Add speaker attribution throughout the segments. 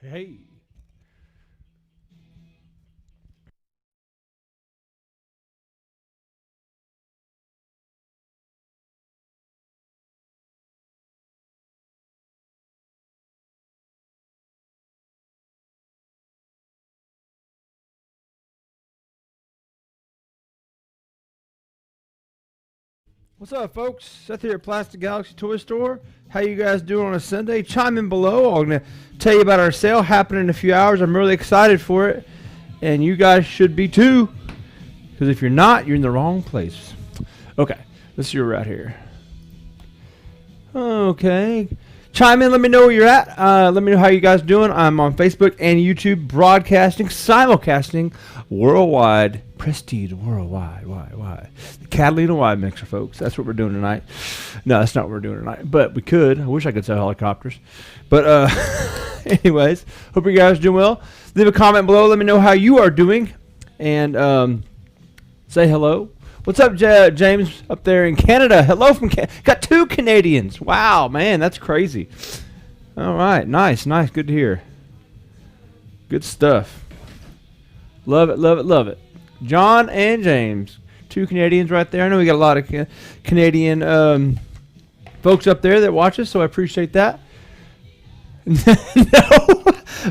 Speaker 1: Hey. What's up, folks? Seth here at Plastic Galaxy Toy Store. How you guys doing on a Sunday? Chime in below. I'm going to tell you about our sale happening in a few hours. I'm really excited for it, and you guys should be too, because if you're not, you're in the wrong place. Okay, let's see where we're at here. Okay. Chime in. Let me know where you're at. Let me know how you guys doing. I'm on Facebook and YouTube, broadcasting, simulcasting, worldwide, prestige worldwide. Why? The Catalina wide mixer, folks. That's what we're doing tonight. No, that's not what we're doing tonight. But we could. I wish I could sell helicopters. But anyways, hope you guys are doing well. Leave a comment below. Let me know how you are doing, and say hello. What's up, James, up there in Canada? Hello from Canada. Got 2 Canadians. Wow, man, that's crazy. All right, nice. Good to hear. Good stuff. Love it. John and James, 2 Canadians right there. I know we got a lot of Canadian folks up there that watch us, so I appreciate that. No,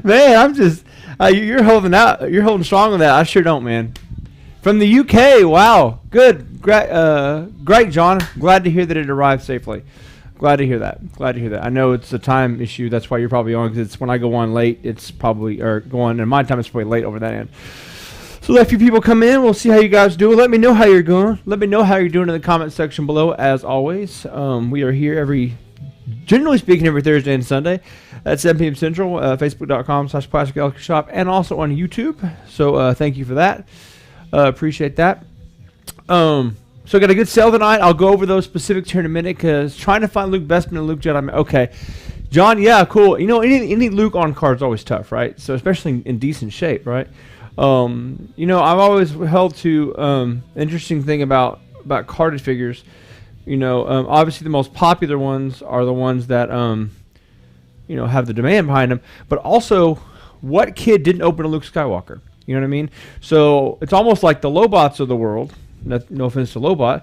Speaker 1: man, I'm just you're holding out. You're holding strong on that. I sure don't, man. From the UK, wow, good, great, John. Glad to hear that it arrived safely. Glad to hear that. I know it's a time issue. That's why you're probably on, because it's when I go on late, it's probably, or going in my time, it's probably late over that end. So let a few people come in. We'll see how you guys do. Let me know how you're going. Let me know how you're doing in the comment section below. As always, we are here generally speaking, every Thursday and Sunday at 7 p.m. Central. Facebook.com/Plastic Galaxy Shop, and also on YouTube. So thank you for that. Appreciate that. So I got a good sale tonight. I'll go over those specifics here in a minute, because trying to find Luke Bestman and Luke Jedi. Okay, John. Yeah, cool. You know, any Luke on card is always tough, right? So especially in decent shape, right? You know, I've always held to interesting thing about carded figures. You know, obviously the most popular ones are the ones that you know, have the demand behind them, but also what kid didn't open a Luke Skywalker? You know what I mean? So it's almost like the Lobots of the world, no offense to Lobot,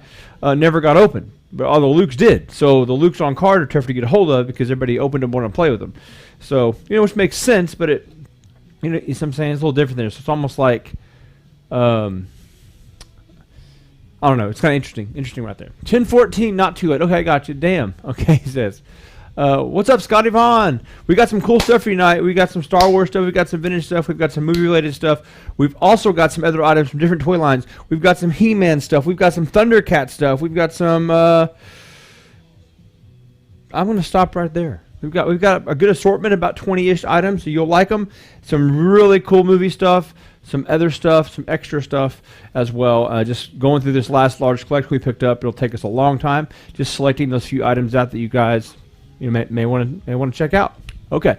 Speaker 1: never got open. But all the Lukes did. So the Lukes on card are tough to get a hold of, because everybody opened them, wanted to play with them. So, you know, which makes sense, but it, you know, I'm saying it's a little different there. So it's almost like, I don't know. It's kind of interesting right there. 1014, not too late. Okay, I got you. Damn. Okay, he says. What's up, Scotty Vaughn? We got some cool stuff for you tonight. We got some Star Wars stuff. We've got some vintage stuff. We've got some movie-related stuff. We've also got some other items from different toy lines. We've got some He-Man stuff. We've got some Thundercat stuff. We've got some... I'm going to stop right there. We've got a good assortment, about 20-ish items, so you'll like them. Some really cool movie stuff, some other stuff, some extra stuff as well. Just going through this last large collection we picked up, it'll take us a long time. Just selecting those few items out that you guys... you may want to check out. Okay,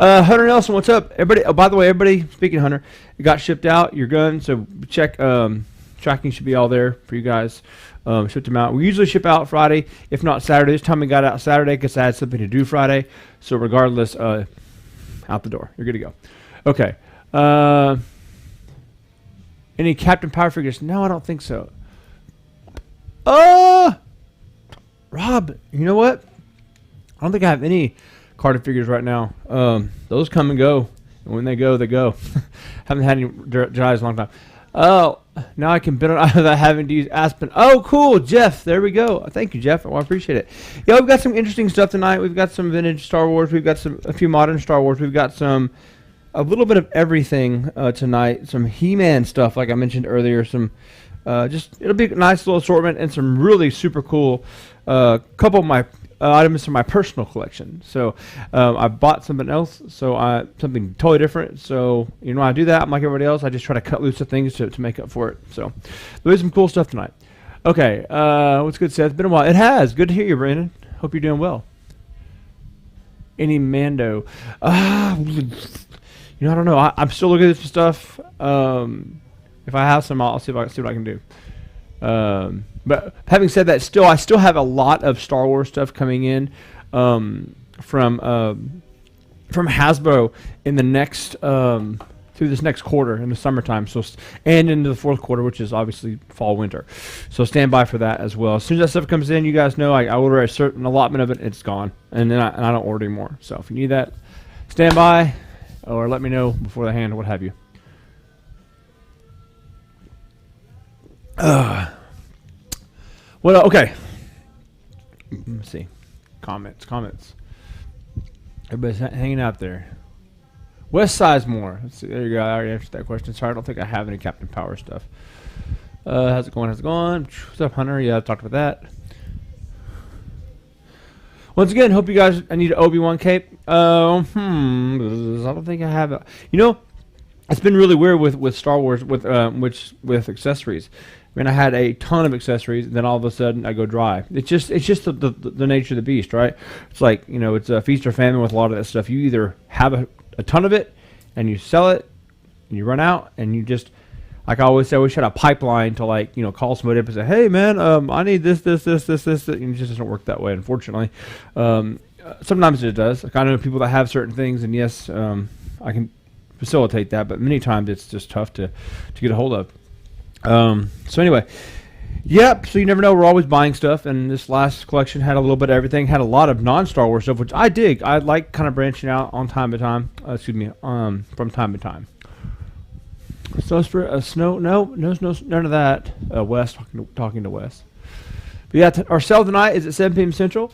Speaker 1: Hunter Nelson, what's up, everybody? Oh, by the way, everybody, speaking of Hunter, it got shipped out. Your gun, so check. Tracking should be all there for you guys. Shipped them out. We usually ship out Friday, if not Saturday. This time we got out Saturday because I had something to do Friday. So regardless, out the door. You're good to go. Okay. Any Captain Power figures? No, I don't think so. Rob, you know what? I don't think I have any carded figures right now. Those come and go. And when they go, they go. Haven't had any Jedi's in a long time. Oh, now I can bid on without having to use Aspen. Oh, cool, Jeff. There we go. Thank you, Jeff. I appreciate it. Yeah, we've got some interesting stuff tonight. We've got some vintage Star Wars. We've got a few modern Star Wars. We've got a little bit of everything tonight. Some He-Man stuff, like I mentioned earlier. Some it'll be a nice little assortment, and some really super cool couple of my items from my personal collection. So I bought something else, something totally different. So you know, I do that. I'm like everybody else. I just try to cut loose the things to make up for it. So there's some cool stuff tonight. Okay, what's good, Seth? It's been a while. It has. Good to hear you, Brandon. Hope you're doing well. Any Mando? You know, I don't know. I'm still looking at this stuff. If I have some, I'll see what I can do. But having said that, I still have a lot of Star Wars stuff coming in from from Hasbro in the next through this next quarter in the summertime. So and into the fourth quarter, which is obviously fall winter. So stand by for that as well. As soon as that stuff comes in, you guys know I order a certain allotment of it. It's gone, and then I don't order anymore. So if you need that, stand by or let me know before the hand or what have you. Well, okay. Let's see. Comments. Everybody's hanging out there. West Sizemore. Let's see. There you go. I already answered that question. Sorry, I don't think I have any Captain Power stuff. How's it going? What's up, Hunter? Yeah, I talked about that. Once again, hope you guys. I need an Obi-Wan cape. I don't think I have it. You know, it's been really weird with Star Wars with accessories. I mean, I had a ton of accessories, and then all of a sudden I go dry. It's just the nature of the beast, right? It's like, you know, it's a feast or famine with a lot of that stuff. You either have a ton of it, and you sell it, and you run out, and you just, like I always say, I wish I had a pipeline to, like, you know, call somebody up and say, hey, man, I need this. And it just doesn't work that way, unfortunately. Sometimes it does. Like, I know people that have certain things, and yes, I can facilitate that, but many times it's just tough to get a hold of. So anyway, yep. So you never know. We're always buying stuff, and this last collection had a little bit of everything. Had a lot of non-Star Wars stuff, which I dig. I like kind of branching out on time to time. From time to time. So for snow, no, none of that. Wes talking to Wes. But yeah, our sale tonight is at 7 p.m. Central.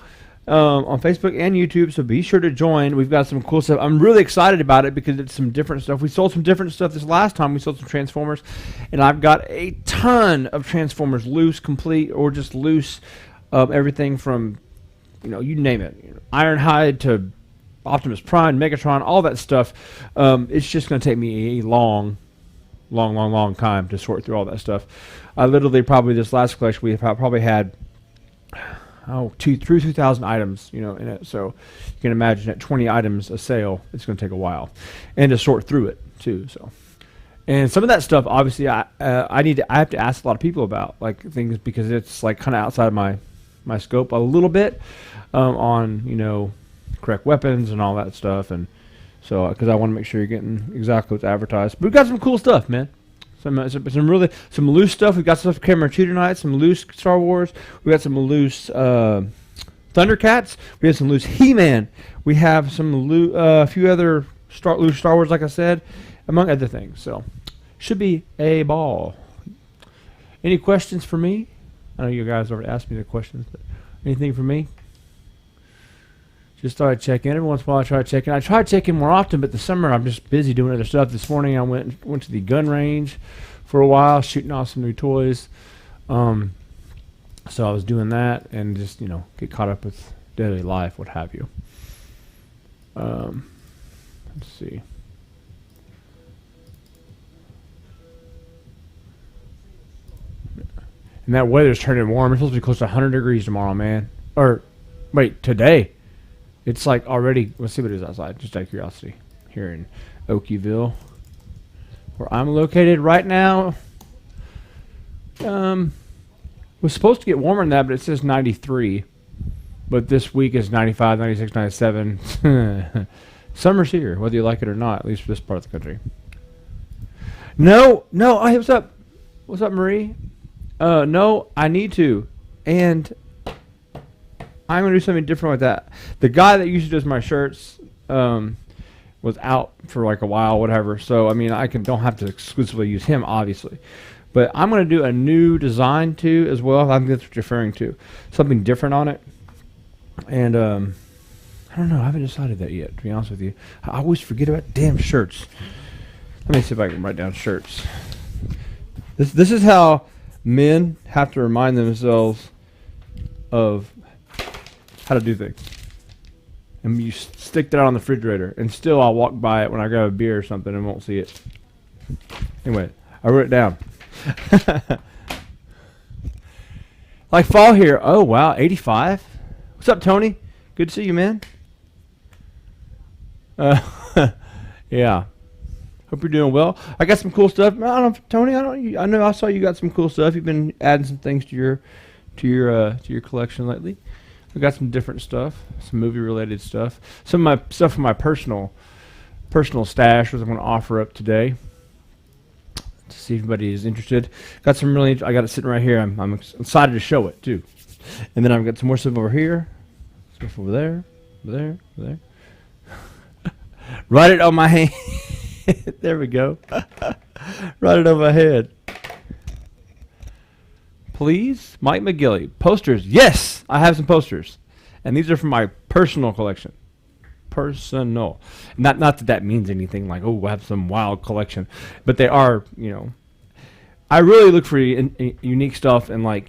Speaker 1: On Facebook and YouTube, so be sure to join. We've got some cool stuff. I'm really excited about it because it's some different stuff. We sold some different stuff this last time. We sold some Transformers, and I've got a ton of Transformers, loose, complete, or just loose. Everything from, you know, you name it, Ironhide to Optimus Prime, Megatron, all that stuff. It's just going to take me a long time to sort through all that stuff. I literally probably this last collection we probably had 2,000 items, you know, in it. So you can imagine at 20 items a sale, it's going to take a while, and to sort through it too. So, and some of that stuff, obviously, I have to ask a lot of people about, like, things, because it's like kind of outside of my scope a little bit, on, you know, correct weapons and all that stuff, and so because I want to make sure you're getting exactly what's advertised. But we've got some cool stuff, man. Some loose stuff. We've got stuff for Camera 2 tonight. Some loose Star Wars. We got some loose Thundercats. We have some loose He-Man. We have some a few other loose Star Wars, like I said, among other things. So should be a ball. Any questions for me? I know you guys already asked me the questions, but anything for me? Just thought I'd check in. Every once in a while I try to check in. I try to check in more often, but the summer I'm just busy doing other stuff. This morning I went to the gun range for a while, shooting off some new toys. So I was doing that and just, you know, get caught up with daily life, what have you. Let's see. And that weather's turning warm. It's supposed to be close to 100 degrees tomorrow, man. Or, wait, today. It's like already, let's see what it is outside, just out of curiosity. Here in Okieville, where I'm located right now. Was supposed to get warmer than that, but it says 93. But this week is 95, 96, 97. Summer's here, whether you like it or not, at least for this part of the country. No, hey, what's up? What's up, Marie? No, I need to. And I'm going to do something different with that. The guy that usually does my shirts was out for like a while, whatever. So, I mean, don't have to exclusively use him, obviously. But I'm going to do a new design, too, as well. I think that's what you're referring to. Something different on it. And, I don't know. I haven't decided that yet, to be honest with you. I always forget about damn shirts. Let me see if I can write down shirts. This is how men have to remind themselves of how to do things. And you stick that on the refrigerator, and still I'll walk by it when I grab a beer or something and won't see it. Anyway, I wrote it down. Like fall here. Oh, wow, 85. What's up, Tony? Good to see you, man. Yeah. Hope you're doing well. I got some cool stuff. I don't know, Tony. I know I saw you got some cool stuff. You've been adding some things to your collection lately. I got some different stuff, some movie-related stuff. Some of my stuff from my personal stash, which I'm going to offer up today to see if anybody is interested. Got some really. I got it sitting right here. I'm excited to show it too. And then I've got some more stuff over here, stuff over there, over there. Write it on my hand. There we go. Write it on my head. Please, Mike McGilly. Posters. Yes, I have some posters. And these are from my personal collection. Personal. Not that means anything like, oh, I have some wild collection. But they are, I really look for unique stuff and like,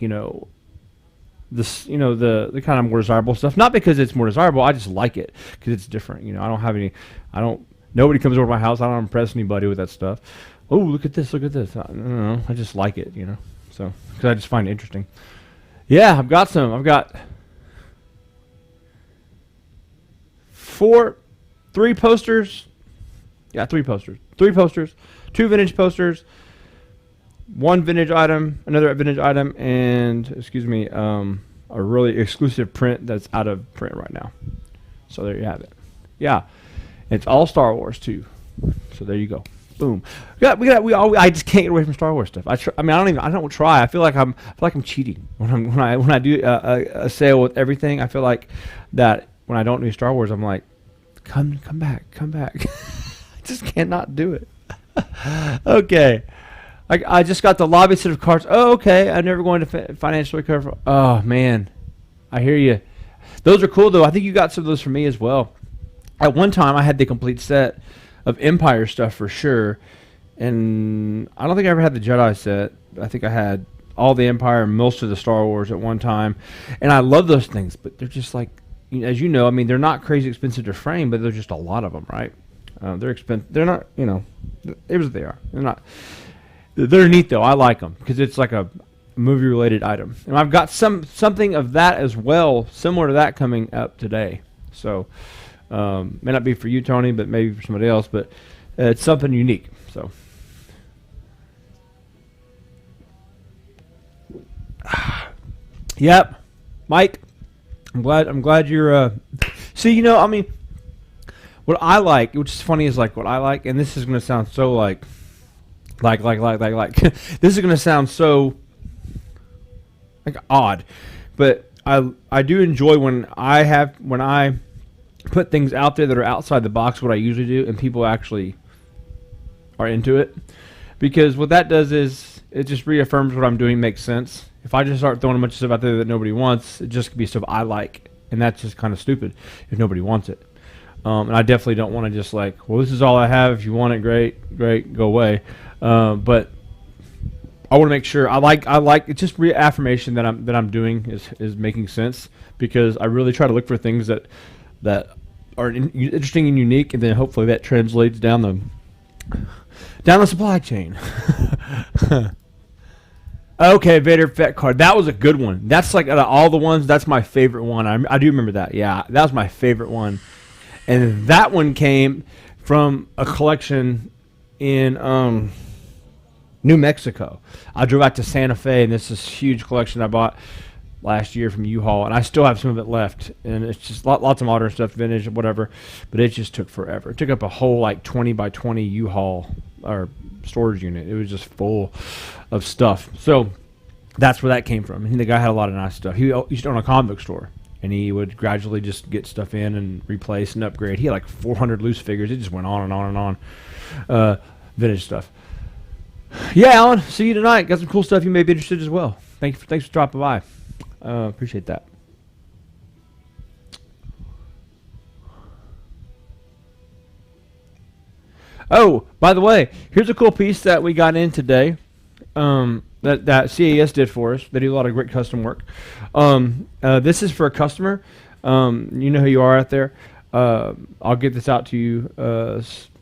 Speaker 1: this, the kind of more desirable stuff. Not because it's more desirable, I just like it because it's different. Nobody comes over to my house. I don't impress anybody with that stuff. Oh, look at this. I don't know. I just like it, So, because I just find it interesting. Yeah, I've got some. I've got three posters. Yeah, 3 posters. 3 posters. 2 vintage posters. 1 vintage item. Another vintage item. And, a really exclusive print that's out of print right now. So there you have it. Yeah. It's all Star Wars too. So there you go. Boom. I just can't get away from Star Wars stuff. I don't try. I feel like I'm cheating when I do a sale with everything. I feel like that when I don't do Star Wars, I'm like, come back. I just cannot do it. Okay. I just got the lobby set of cards. Oh, okay. I'm never going to financially recover. Oh man, I hear you. Those are cool though. I think you got some of those for me as well. At one time, I had the complete set of Empire stuff for sure, and I don't think I ever had the Jedi set. I think I had all the Empire and most of the Star Wars at one time, and I love those things, but they're just like, as you know, they're not crazy expensive to frame, but there's just a lot of them, right? They're expensive. They're not, here's what they are. They're not. They're neat though. I like them because it's like a movie-related item, and I've got something of that as well, similar to that coming up today. So. May not be for you, Tony, but maybe for somebody else. But it's something unique. So, yep, Mike. I'm glad you're. See, what I like, which is funny, is like what I like, and this is going to sound so like. This is going to sound so like odd, but I do enjoy when I put things out there that are outside the box, what I usually do, and people actually are into it. Because what that does is it just reaffirms what I'm doing makes sense. If I just start throwing a bunch of stuff out there that nobody wants, it just could be stuff I like, and that's just kind of stupid if nobody wants it. And I definitely don't want to just like, well, this is all I have. If you want it, great, go away. But I want to make sure I like it's just reaffirmation that I'm doing is making sense, because I really try to look for things that are interesting and unique, and then hopefully that translates down the supply chain. Okay, Vader Fett card. That was a good one. That's like out of all the ones, that's my favorite one. I do remember that. Yeah, that was my favorite one. And that one came from a collection in New Mexico. I drove out to Santa Fe, and this is a huge collection I bought last year from U-Haul, and I still have some of it left, and it's just lots of modern stuff, vintage, whatever, but it just took forever. It took up a whole like 20 by 20 U-Haul or storage unit. It was just full of stuff. So that's where that came from. And the guy had a lot of nice stuff. He used to own a comic book store, and he would gradually just get stuff in and replace and upgrade. He had like 400 loose figures. It just went on and on and on. Vintage stuff. Yeah, Alan, see you tonight. Got some cool stuff you may be interested in as well. Thanks for dropping by. Appreciate that. Oh, by the way, here's a cool piece that we got in today that CAS did for us. They do a lot of great custom work. This is for a customer. You know who you are out there. I'll get this out to you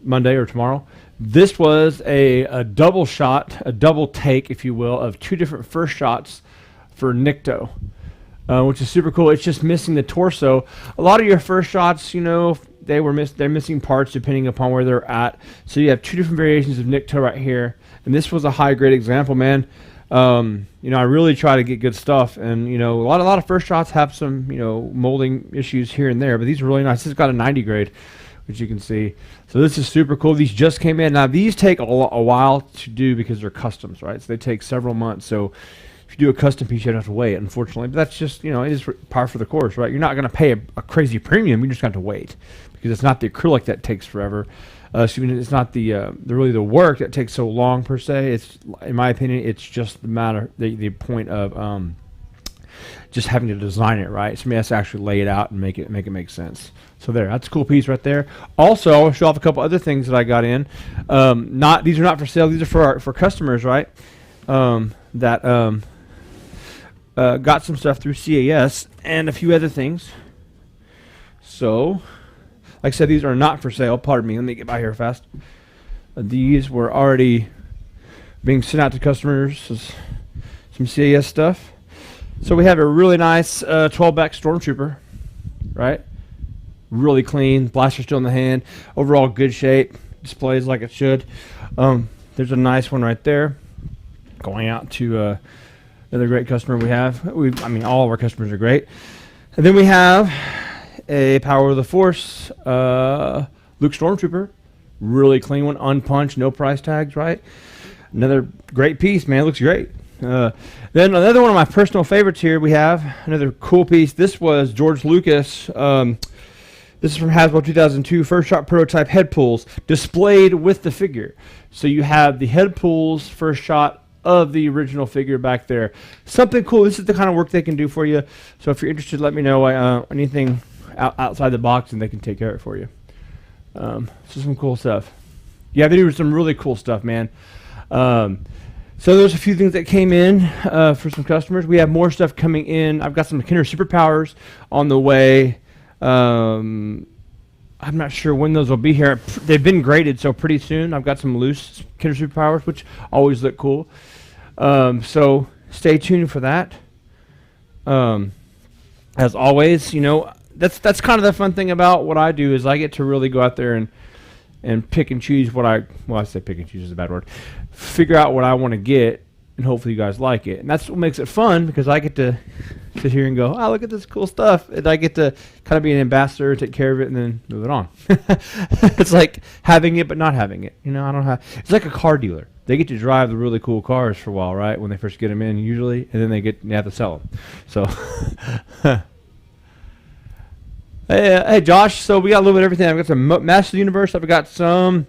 Speaker 1: Monday or tomorrow. This was a double shot, a double take, if you will, of 2 different first shots for Nikto, which is super cool. It's just missing the torso. A lot of your first shots, they're missing parts depending upon where they're at. So you have 2 different variations of Nikto right here, and this was a high grade example, man. I really try to get good stuff, and a lot of first shots have some molding issues here and there, but these are really nice. This has got a 90 grade, which you can see. So this is super cool. These just came in. Now these take a while to do because they're customs, right? So they take several months. So if you do a custom piece, you have to wait, unfortunately. But that's just, it is par for the course, right? You're not going to pay a crazy premium. You just got to wait because it's not the acrylic that takes forever. It's not the work that takes so long per se. It's, in my opinion, it's just the point of just having to design it right. Somebody has to actually lay it out and make it make sense. So that's a cool piece right there. Also, I'll show off a couple other things that I got in. These are not for sale. These are for customers, right? That got some stuff through CAS and a few other things. So, like I said, these are not for sale. Pardon me. Let me get by here fast. These were already being sent out to customers. Some CAS stuff. So we have a really nice 12-back Stormtrooper, right? Really clean. Blaster still in the hand. Overall good shape. Displays like it should. There's a nice one right there. Going out to another great customer we have. All of our customers are great. And then we have a Power of the Force Luke Stormtrooper. Really clean one. Unpunched. No price tags, right? Another great piece, man. Looks great. Then another one of my personal favorites here, we have another cool piece. This was George Lucas. This is from Hasbro 2002, first shot prototype head pulls displayed with the figure. So you have the head pulls first shot of the original figure back there. Something cool. This is the kind of work they can do for you. So if you're interested, let me know anything outside the box and they can take care of it for you. So some cool stuff. Yeah, they do some really cool stuff, man. So there's a few things that came in for some customers. We have more stuff coming in. I've got some Kinder Superpowers on the way. I'm not sure when those will be here. They've been graded, so pretty soon. I've got some loose Kinder Superpowers, which always look cool. So stay tuned for that. As always, that's kind of the fun thing about what I do is I get to really go out there and pick and choose I say pick and choose is a bad word. Figure out what I want to get, and hopefully you guys like it. And that's what makes it fun, because I get to sit here and go, oh, look at this cool stuff. And I get to kind of be an ambassador, take care of it, and then move it on. It's like having it but not having it. It's like a car dealer. They get to drive the really cool cars for a while, right, when they first get them in usually, and then they have to sell them. So... Hey, Josh, so we got a little bit of everything. I've got some Masters of the Universe. I've got some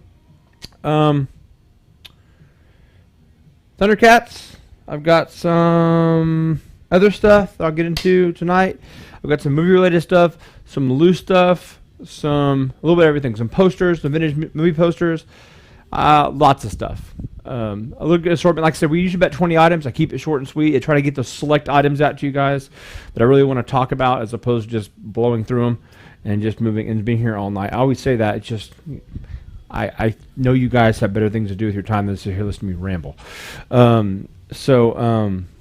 Speaker 1: Thundercats. I've got some other stuff that I'll get into tonight. I've got some movie-related stuff, some loose stuff, a little bit of everything. Some posters, some vintage movie posters, lots of stuff. A little good assortment. Like I said, we usually bet 20 items. I keep it short and sweet. I try to get those select items out to you guys that I really want to talk about, as opposed to just blowing through them and just moving and being here all night. I always say that. It's just, I know you guys have better things to do with your time than to sit here listening to me ramble. While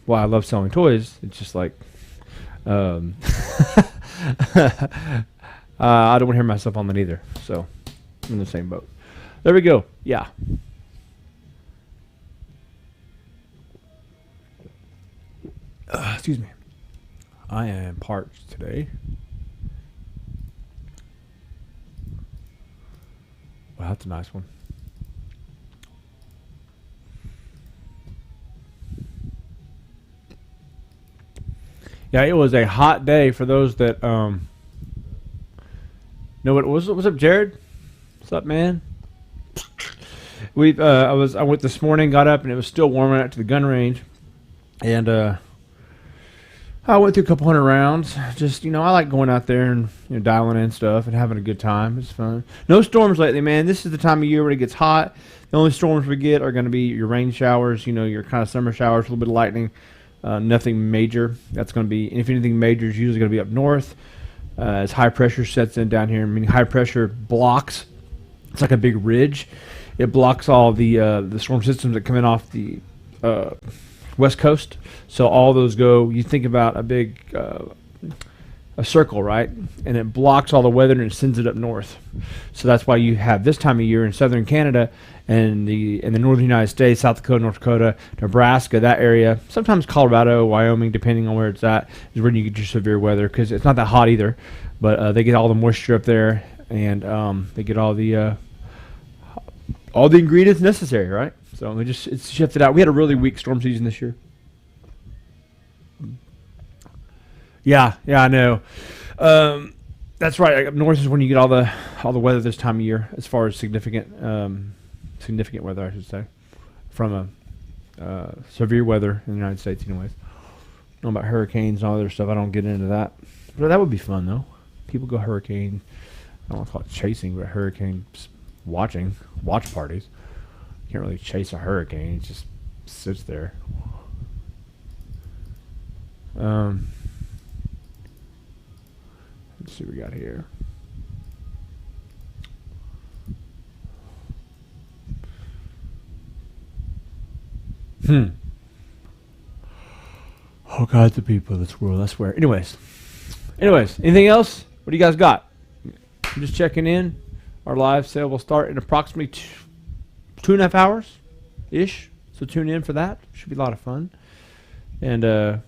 Speaker 1: I love selling toys, it's just like, I don't want to hear myself on that either. So I'm in the same boat. There we go. Yeah. Excuse me. I am parched today. Wow, that's a nice one. Yeah, it was a hot day for those that know what it was. What's up, Jared? What's up, man? I went this morning, got up, and it was still warm out to the gun range, and I went through a couple hundred rounds. Just, I like going out there and dialing in stuff and having a good time. It's fun. No storms lately, man. This is the time of year where it gets hot. The only storms we get are going to be your rain showers, your kind of summer showers, a little bit of lightning. Nothing major. That's going to be, if anything major, is usually going to be up north. As high pressure sets in down here, meaning high pressure blocks. It's like a big ridge. It blocks all the storm systems that come in off the West Coast. So all those go. You think about a big a circle, right? And it blocks all the weather and it sends it up north. So that's why you have this time of year in southern Canada and the northern United States, South Dakota, North Dakota, Nebraska, that area, sometimes Colorado, Wyoming, depending on where it's at, is when you get your severe weather because it's not that hot either. But they get all the moisture up there, and they get all the ingredients necessary, right? So it's shifted out. We had a really weak storm season this year. Yeah, I know. That's right. Up north is when you get all the weather this time of year, as far as significant weather, I should say, from a severe weather in the United States, anyways. I don't know about hurricanes and all other stuff. I don't get into that, but that would be fun though. People go hurricane. I don't want to call it chasing, but hurricane watch parties. You can't really chase a hurricane; it just sits there. Let's see what we got here. All kinds of people in this world, I swear. Anyways, anything else? What do you guys got? I'm just checking in. Our live sale will start in approximately 2.5 hours ish. So tune in for that. Should be a lot of fun. And okay.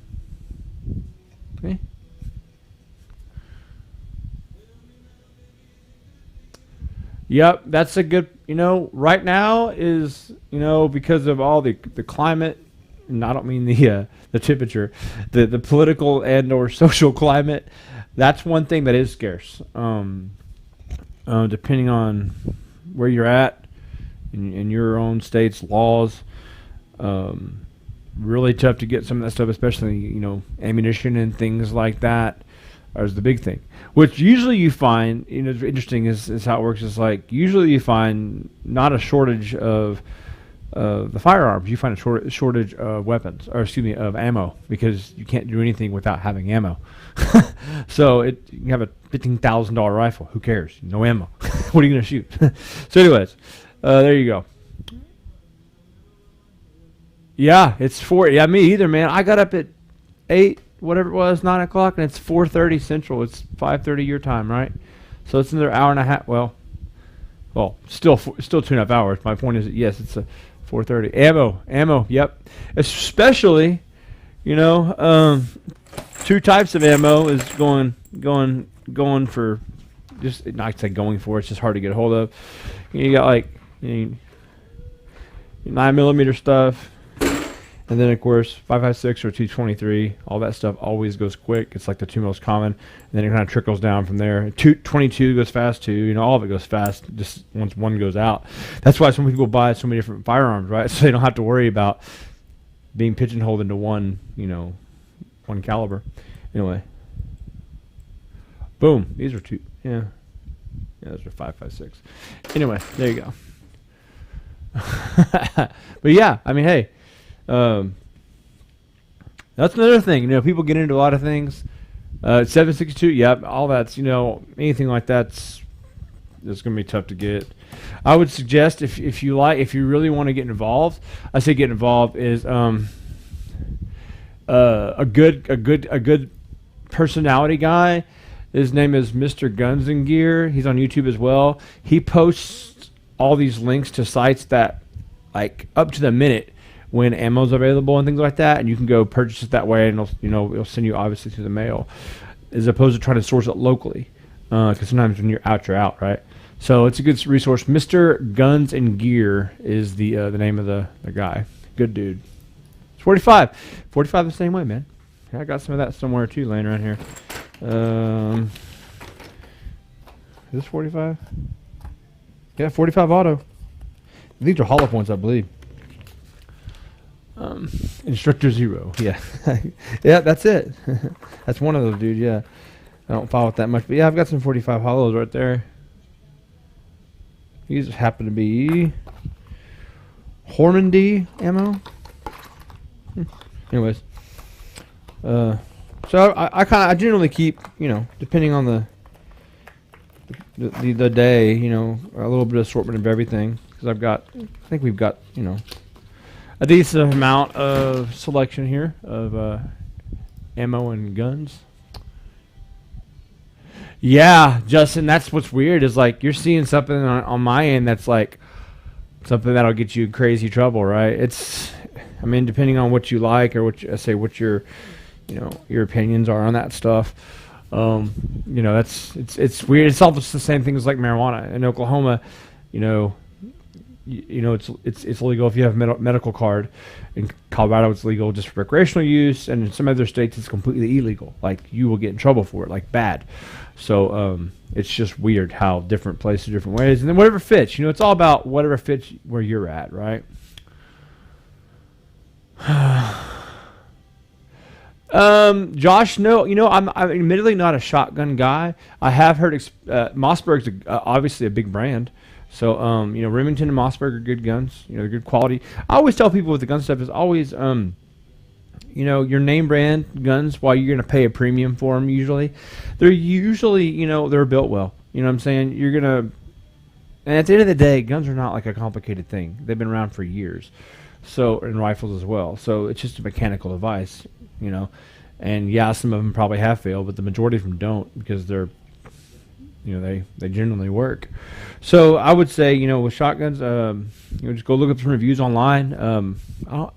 Speaker 1: Yep, that's a good, right now is, because of all the climate, and I don't mean the temperature, the political and or social climate, that's one thing that is scarce. Depending on where you're at in your own state's laws, really tough to get some of that stuff, especially, ammunition and things like that. Is the big thing, which usually you find, it's interesting is how it works. Is like usually you find not a shortage of the firearms, you find a shortage of weapons, or excuse me, of ammo, because you can't do anything without having ammo. So you have a $15,000 rifle. Who cares? No ammo. What are you gonna shoot? So, anyways, there you go. Yeah, it's 4. Yeah, me either, man. I got up at 8. Whatever it was, 9 o'clock, and it's 4:30 Central. It's 5:30 your time, right? So it's another hour and a half. Well, still 2.5 hours. My point is that yes, it's a 4:30. Ammo. Yep. Especially, 2 types of ammo is going for. Just not say going for. It's just hard to get a hold of. You got like 9mm stuff. And then, of course, 5.56 or 223, all that stuff always goes quick. It's like the 2 most common. And then it kind of trickles down from there. 22 goes fast, too. All of it goes fast just once one goes out. That's why so many people buy so many different firearms, right? So they don't have to worry about being pigeonholed into one caliber. Anyway. Boom. These are 2. Yeah. Yeah, those are 5.56. Anyway, there you go. But, yeah, I mean, hey. That's another thing. People get into a lot of things. 762, yep, all that's, anything like that's going to be tough to get. I would suggest if you really want to get involved, I say get involved is a good personality guy. His name is Mr. Guns and Gear. He's on YouTube as well. He posts all these links to sites that like up to the minute when ammo's available and things like that, and you can go purchase it that way, and it'll send you obviously through the mail, as opposed to trying to source it locally, because sometimes when you're out, right? So it's a good resource. Mr. Guns and Gear is the name of the guy. Good dude. It's 45. 45 the same way, man. Yeah, I got some of that somewhere too, laying around here. Is this 45? Yeah, 45 auto. These are hollow points, I believe. Instructor 0, yeah. Yeah, that's it. That's one of those, dude, yeah. I don't follow it that much, but yeah, I've got some 45 hollows right there. These happen to be Hormandy ammo. Anyways, so I generally keep, depending on the day, a little bit of assortment of everything, because I think we've got, a decent amount of selection here of ammo and guns. Yeah, Justin, that's what's weird is like you're seeing something on my end that's like something that'll get you in crazy trouble, right? I mean, depending on what you like or what your, your opinions are on that stuff. It's weird. It's almost the same thing as like marijuana in Oklahoma. You know, it's illegal if you have a medical card. In Colorado, it's legal just for recreational use, and in some other states, it's completely illegal. Like you will get in trouble for it, like bad. So it's just weird how different places, different ways, and then whatever fits. It's all about whatever fits where you're at, right? Josh, no, I'm admittedly not a shotgun guy. I have heard Mossberg's obviously a big brand. So, Remington and Mossberg are good guns. They're good quality. I always tell people with the gun stuff is always, your name brand guns, while you're going to pay a premium for them usually, they're usually, they're built well. You know what I'm saying? You're going to, and at the end of the day, guns are not like a complicated thing. They've been around for years. So, and rifles as well. So it's just a mechanical device, and yeah, some of them probably have failed, but the majority of them don't because they're, they generally work. So I would say, with shotguns, just go look up some reviews online.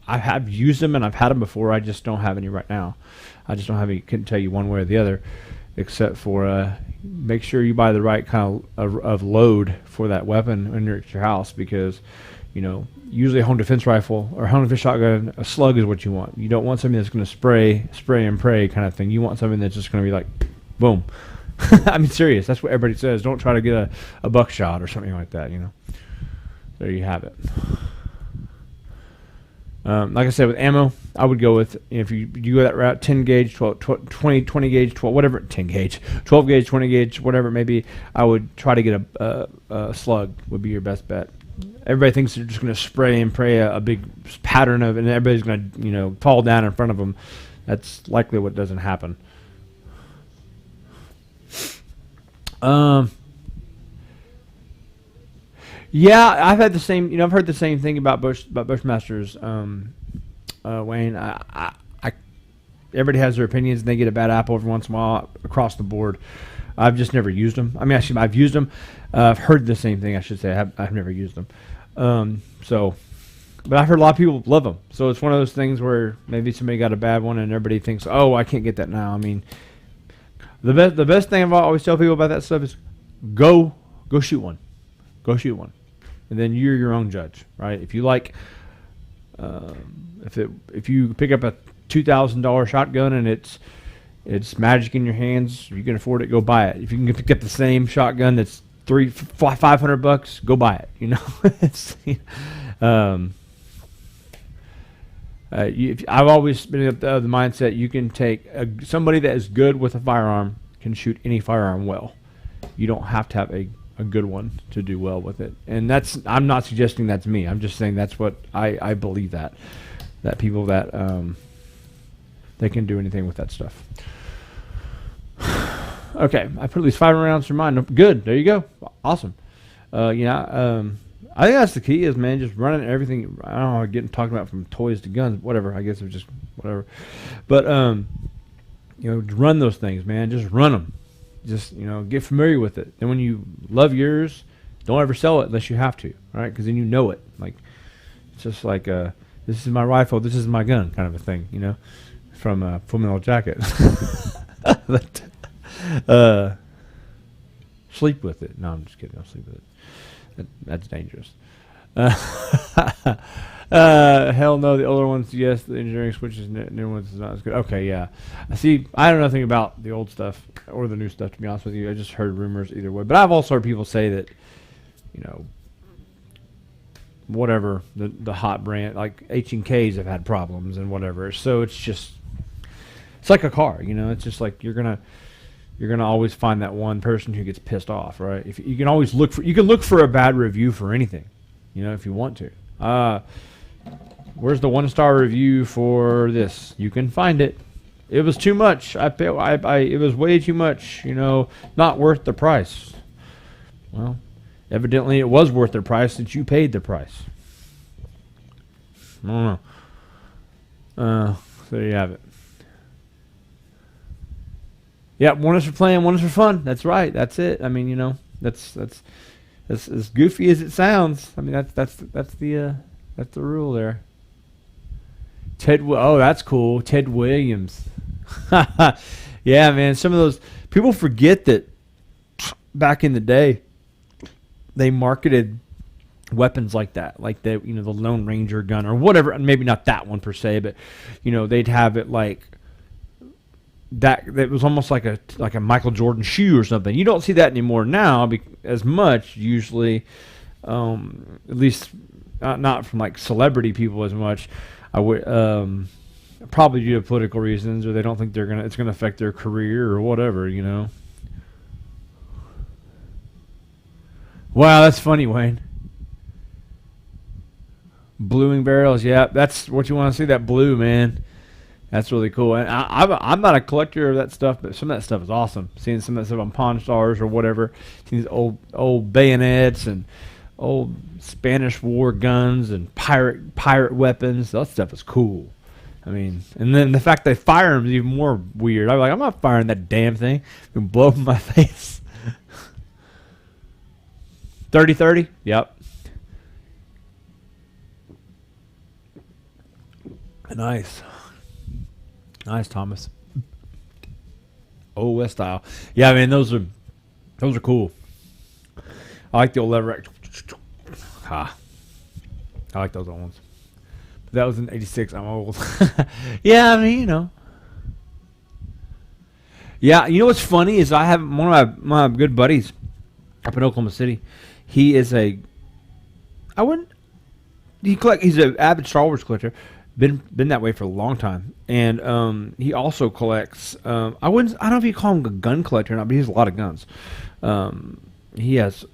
Speaker 1: I have used them and I've had them before. I just don't have any right now. I just don't have any. Couldn't tell you one way or the other, except for make sure you buy the right kind of load for that weapon when you're at your house, because usually a home defense rifle or home defense shotgun, a slug is what you want. You don't want something that's going to spray and pray kind of thing. You want something that's just going to be like, boom. I mean, serious. That's what everybody says. Don't try to get a buckshot or something like that. There you have it. Like I said, with ammo, I would go with, if you go that route, 10 gauge, 12, 20 gauge, 12, whatever, 10 gauge, 12 gauge, 20 gauge, whatever it may be. I would try to get a slug would be your best bet. Everybody thinks they're just going to spray and pray a big pattern of, and everybody's going to, fall down in front of them. That's likely what doesn't happen. Yeah, I've had the same. I've heard the same thing about Bushmasters. Wayne, everybody has their opinions, and they get a bad apple every once in a while across the board. I've just never used them. I mean, actually, I've used them. I've heard the same thing. I should say I've never used them. But I've heard a lot of people love them. So it's one of those things where maybe somebody got a bad one, and everybody thinks, "Oh, I can't get that now." I mean, the best thing I always tell people about that stuff is go shoot one. Go shoot one. And then you're your own judge, right? If you like, if you pick up a $2,000 shotgun and it's magic in your hands, you can afford it, go buy it. If you can pick up the same shotgun that's $500, go buy it. I've always been of the mindset you can take somebody that is good with a firearm can shoot any firearm well. You don't have to have a good one to do well with it. And I'm not suggesting that's me. I'm just saying that's what I believe that people that they can do anything with that stuff. Okay, I put at least 5 rounds for mine. Good, there you go. Awesome. I think that's the key is, man, just running everything. I don't know, talking about from toys to guns, whatever. I guess it was just whatever. But, run those things, man. Just run them. Just, get familiar with it. And when you love yours, don't ever sell it unless you have to, right? Because then you know it. Like, it's just like, this is my rifle, this is my gun kind of a thing, from Full Metal Jacket. But, sleep with it. No, I'm just kidding. I'll sleep with it. That's dangerous. Hell no, the older ones, yes. The engineering switches, new ones is not as good. Okay, yeah. See, I know nothing about the old stuff or the new stuff, to be honest with you. I just heard rumors either way. But I've also heard people say that, whatever, the hot brand, like H&Ks have had problems and whatever. So it's like a car, It's just like you're gonna always find that one person who gets pissed off, right? If you can always look for a bad review for anything, if you want to. Where's the 1-star review for this? You can find it. It was too much. It was way too much. Not worth the price. Well, evidently it was worth the price since you paid the price. I don't know. So there you have it. Yeah, one is for playing, one is for fun. That's right. That's it. I mean, that's as goofy as it sounds. I mean, that's the rule there. Oh, that's cool. Ted Williams. Yeah, man. Some of those people forget that back in the day, they marketed weapons like that, like the Lone Ranger gun or whatever. Maybe not that one per se, but they'd have it like that. That was almost like a Michael Jordan shoe or something. You don't see that anymore now as much. Usually, at least not from like celebrity people as much. I would probably due to political reasons, or they don't think it's gonna affect their career or whatever. Wow, that's funny, Wayne. Bluing barrels, yeah, that's what you want to see. That blue, man, that's really cool. And I'm not a collector of that stuff, but some of that stuff is awesome. Seeing some of that stuff on Pawn Stars or whatever, seeing these old bayonets and old Spanish war guns and pirate weapons. That stuff is cool. I mean, and then the fact they fire them is even more weird. I'm not firing that damn thing. It can blow up in my face. 30-30? Yep. Nice. Nice, Thomas. Old West style. Yeah, man, those are cool. I like the old lever rack. I like those old ones. But that was in '86. I'm old. Yeah, I mean, Yeah, what's funny is I have one of my good buddies up in Oklahoma City. He's an avid Star Wars collector. Been that way for a long time, and he also collects. I don't know if you call him a gun collector or not, but he has a lot of guns. He has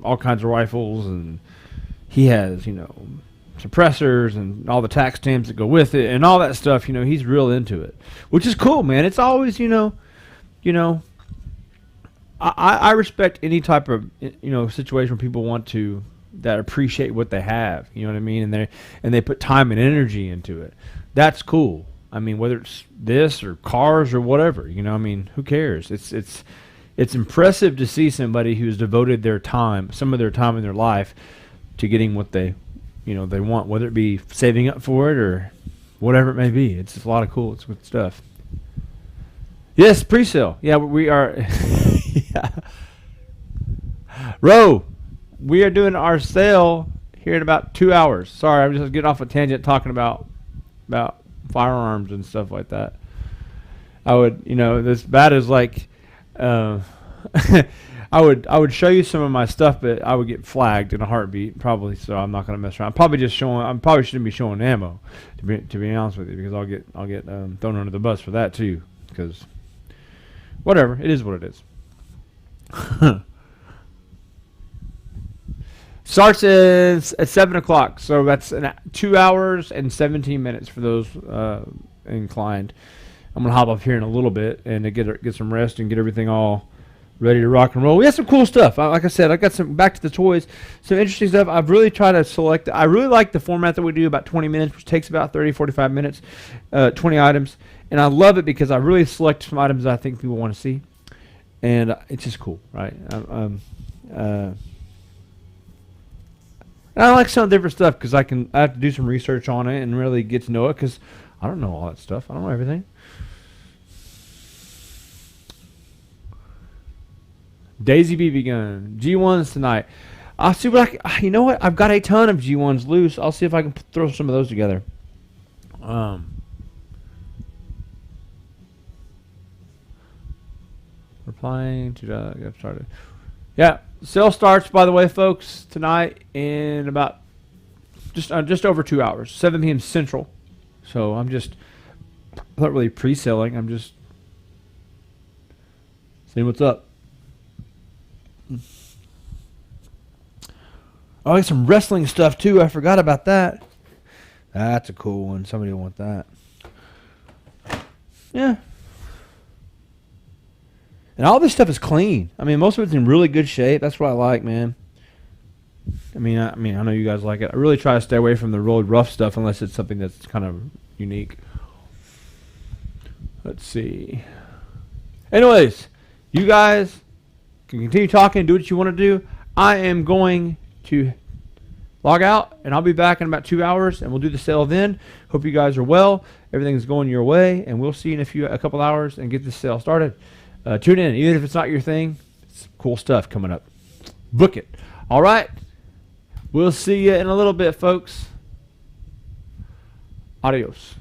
Speaker 1: all kinds of rifles, and he has suppressors and all the tax stamps that go with it, and all that stuff. He's real into it, which is cool, man. It's always I respect any type of situation where people want to that appreciate what they have. You know what I mean? And they put time and energy into it. That's cool. I mean, whether it's this or cars or whatever. I mean, who cares? It's impressive to see somebody who's devoted some of their time in their life to getting what they want, whether it be saving up for it or whatever it may be. It's just a lot of cool. It's good stuff. Yes, pre-sale. Yeah, we are. Yeah. Row, we are doing our sale here in about 2 hours. Sorry, I'm just getting off a tangent talking about firearms and stuff like that. I would, as bad as like, I would show you some of my stuff, but I would get flagged in a heartbeat probably. So I'm not gonna mess around. I probably shouldn't be showing ammo, to be honest with you, because I'll get thrown under the bus for that too. Because whatever, it is what it is. Starts at 7 o'clock, so that's 2 hours and 17 minutes for those inclined. I'm gonna hop up here in a little bit and get some rest and get everything all ready to rock and roll. We have some cool stuff. Like I said, I got some back to the toys, some interesting stuff. I've really tried to select. I really like the format that we do, about 20 minutes, which takes about 30-45 minutes, 20 items, and I love it because I really select some items that I think people want to see, and it's just cool, right? And I like some different stuff because I have to do some research on it and really get to know it, because I don't know all that stuff. I don't know everything. Daisy BB gun, G1s tonight. I'll see what you know what? I've got a ton of G1s loose. I'll see if I can throw some of those together. Replying to get started. Yeah, sale starts, by the way, folks, tonight in about just over 2 hours, 7 p.m. Central. So I'm not really pre-selling. I'm just seeing what's up. I like some wrestling stuff too. I forgot about that. That's a cool one. Somebody will want that. Yeah. And all this stuff is clean. I mean, most of it's in really good shape. That's what I like, man. I know you guys like it. I really try to stay away from the really rough stuff unless it's something that's kind of unique. Let's see. Anyways, you guys can continue talking, do what you want to do. I am going to log out, and I'll be back in about 2 hours, and we'll do the sale then. Hope you guys are well. Everything's going your way, and we'll see you in a couple hours and get this sale started. Tune in, even if it's not your thing. It's cool stuff coming up. Book it. All right. We'll see you in a little bit, folks. Adios.